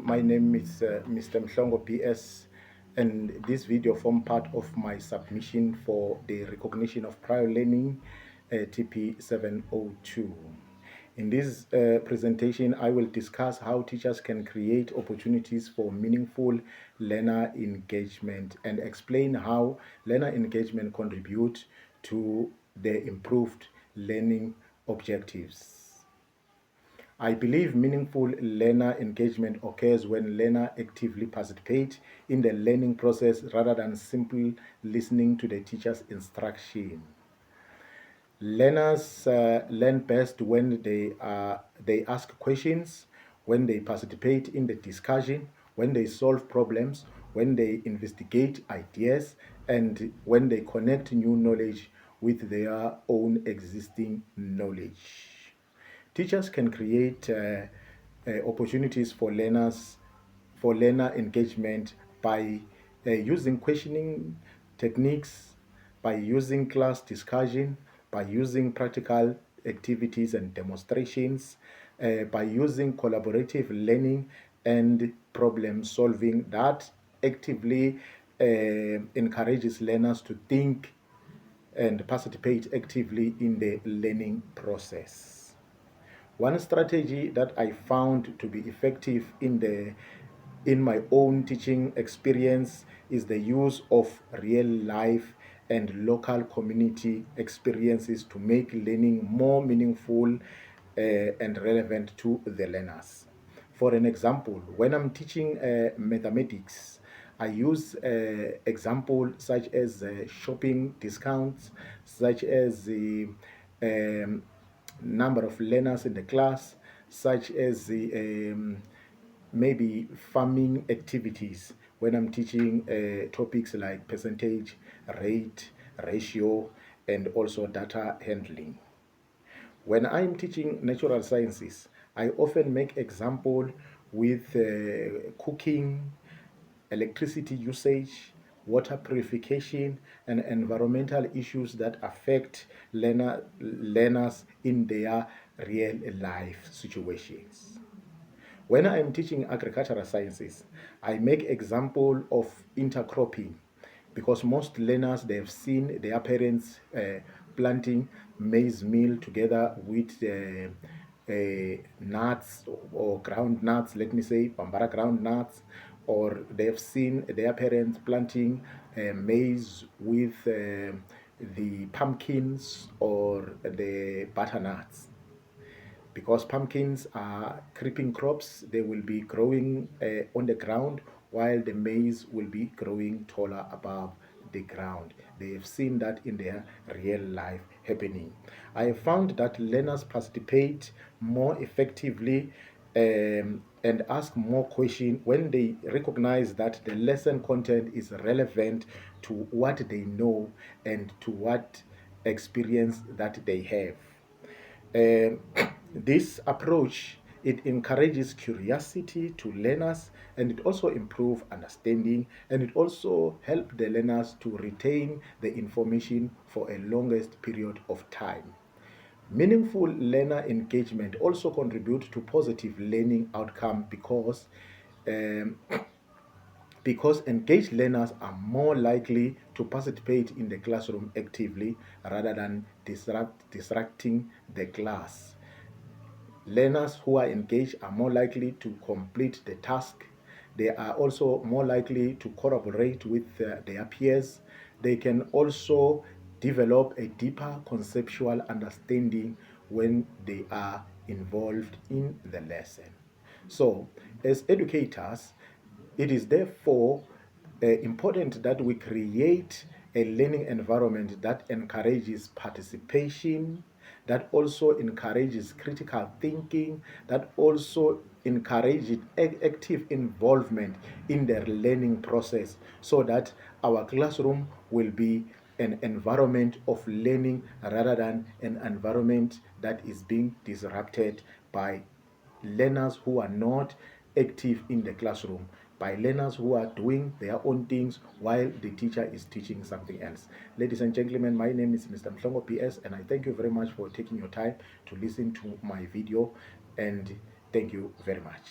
my name is Mr. Mhlongo PS, and this video forms part of my submission for the recognition of prior learning TP702. In this presentation, I will discuss how teachers can create opportunities for meaningful learner engagement and explain how learner engagement contributes to the improved learning objectives. I believe meaningful learner engagement occurs when learners actively participate in the learning process rather than simply listening to the teacher's instruction. Learners learn best when they ask questions, when they participate in the discussion, when they solve problems, when they investigate ideas, and when they connect new knowledge with their own existing knowledge. Teachers can create opportunities for learner engagement by using questioning techniques, by using class discussion, by using practical activities and demonstrations, by using collaborative learning and problem solving that actively encourages learners to think and participate actively in the learning process. One strategy that I found to be effective in my own teaching experience is the use of real life and local community experiences to make learning more meaningful and relevant to the learners. For an example, when I'm teaching mathematics, I use examples such as shopping discounts, such as the number of learners in the class, such as the maybe farming activities when I'm teaching topics like percentage, rate, ratio, and also data handling. When I'm teaching natural sciences, I often make example with cooking, electricity usage, water purification, and environmental issues that affect learners in their real life situations. When I am teaching agricultural sciences, I make example of intercropping because most learners, they have seen their parents planting maize meal together with nuts or ground nuts, let me say Bambara ground nuts, or they have seen their parents planting maize with the pumpkins or the butternuts. Because pumpkins are creeping crops, they will be growing on the ground while the maize will be growing taller above the ground. They have seen that in their real life happening. I have found that learners participate more effectively and ask more questions when they recognize that the lesson content is relevant to what they know and to what experience that they have. Um, this approach, it encourages curiosity to learners, and it also improves understanding, and it also helps the learners to retain the information for a longest period of time. Meaningful learner engagement also contributes to positive learning outcome um, because engaged learners are more likely to participate in the classroom actively rather than disrupting the class. Learners who are engaged are more likely to complete the task. They are also more likely to collaborate with their peers. They can also develop a deeper conceptual understanding when they are involved in the lesson. So, as educators, it is therefore important that we create a learning environment that encourages participation, that also encourages critical thinking, that also encourages active involvement in the learning process so that our classroom will be an environment of learning rather than an environment that is being disrupted by learners who are not active in the classroom, by learners who are doing their own things while the teacher is teaching something else. Ladies and gentlemen, my name is Mr. Mhlongo PS, and I thank you very much for taking your time to listen to my video, and thank you very much.